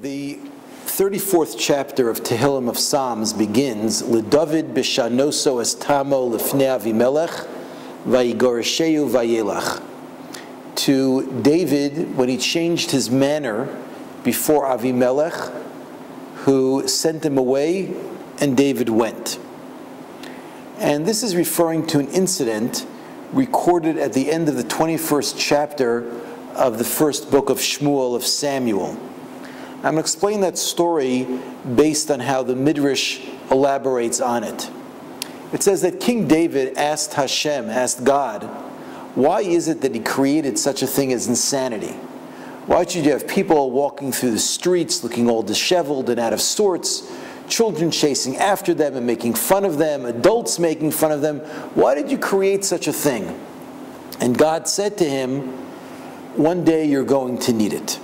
The 34th chapter of Tehillim of Psalms begins, LeDavid b'shanoso es tamo lefnei Avimelech, vayigoresheu vayelach. To David, when he changed his manner before Avimelech, who sent him away, and David went. And this is referring to an incident recorded at the end of the 21st chapter of the first book of Shmuel of Samuel. I'm going to explain that story based on how the Midrash elaborates on it. It says that King David asked God, why is it that he created such a thing as insanity? Why should you have people walking through the streets looking all disheveled and out of sorts, children chasing after them and making fun of them, adults making fun of them? Why did you create such a thing? And God said to him, one day you're going to need it.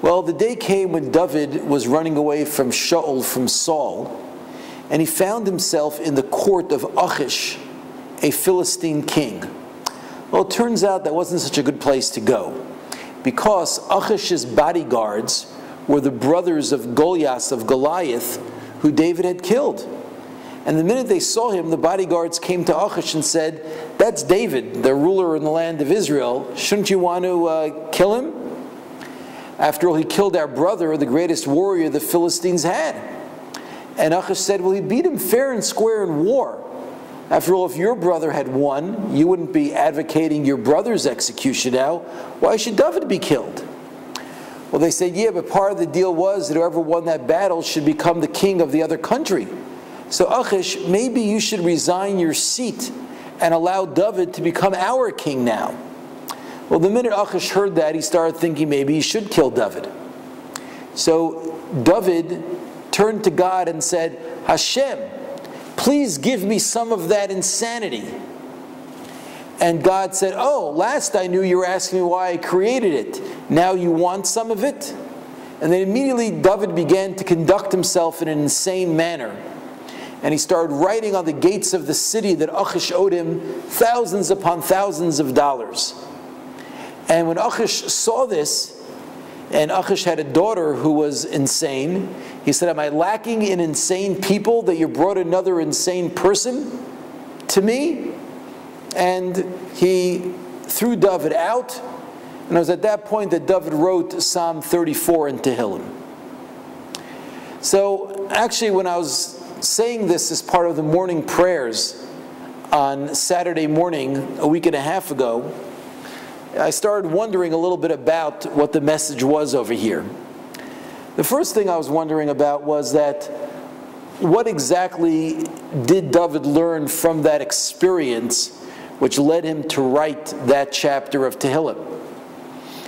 Well, the day came when David was running away from Shaul, from Saul, and he found himself in the court of Achish, a Philistine king. Well, it turns out that wasn't such a good place to go, because Achish's bodyguards were the brothers of Goliath, of Goliath, who David had killed. And the minute they saw him, the bodyguards came to Achish and said, "That's David, the ruler in the land of Israel. Shouldn't you want to kill him? After all, he killed our brother, the greatest warrior the Philistines had." And Achish said, well, he beat him fair and square in war. After all, if your brother had won, you wouldn't be advocating your brother's execution now. Why should David be killed? Well, they said, yeah, but part of the deal was that whoever won that battle should become the king of the other country. So Achish, maybe you should resign your seat and allow David to become our king now. Well, the minute Achish heard that, he started thinking maybe he should kill David. So David turned to God and said, Hashem, please give me some of that insanity. And God said, oh, last I knew you were asking me why I created it. Now you want some of it? And then immediately David began to conduct himself in an insane manner. And he started writing on the gates of the city that Achish owed him thousands upon thousands of dollars. And when Achish saw this, and Achish had a daughter who was insane, he said, am I lacking in insane people that you brought another insane person to me? And he threw David out, and it was at that point that David wrote Psalm 34 in Tehillim. So actually, when I was saying this as part of the morning prayers on Saturday morning a week and a half ago, I started wondering a little bit about what the message was over here. The first thing I was wondering about was that what exactly did David learn from that experience which led him to write that chapter of Tehillim?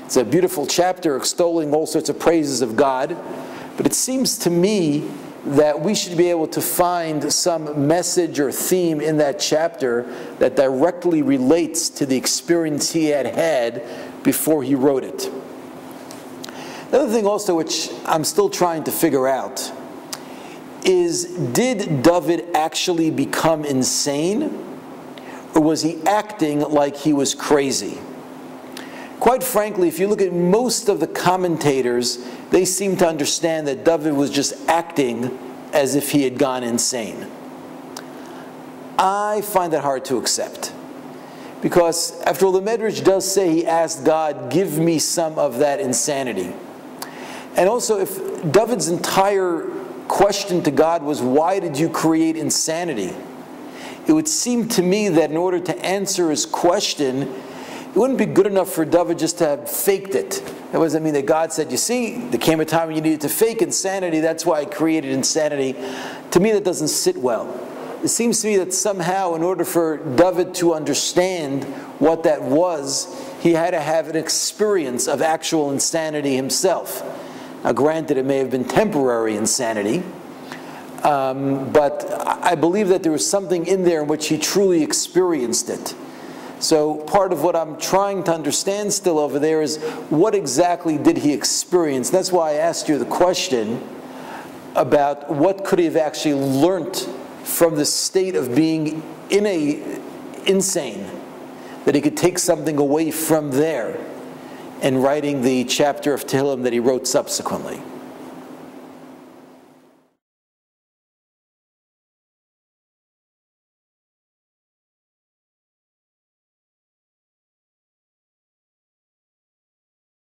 It's a beautiful chapter extolling all sorts of praises of God, but it seems to me that we should be able to find some message or theme in that chapter that directly relates to the experience he had had before he wrote it. The other thing also which I'm still trying to figure out is, did David actually become insane, or was he acting like he was crazy? Quite frankly, if you look at most of the commentators, they seem to understand that David was just acting as if he had gone insane. I find that hard to accept, because after all, the Midrash does say he asked God, give me some of that insanity. And also, if David's entire question to God was, why did you create insanity? It would seem to me that in order to answer his question, it wouldn't be good enough for David just to have faked it. That doesn't mean that God said, you see, there came a time when you needed to fake insanity, that's why I created insanity. To me, that doesn't sit well. It seems to me that somehow, in order for David to understand what that was, he had to have an experience of actual insanity himself. Now, granted, it may have been temporary insanity, but I believe that there was something in there in which he truly experienced it. So part of what I'm trying to understand still over there is, what exactly did he experience? That's why I asked you the question about what could he have actually learnt from the state of being insane, that he could take something away from there and writing the chapter of Tehillim that he wrote subsequently.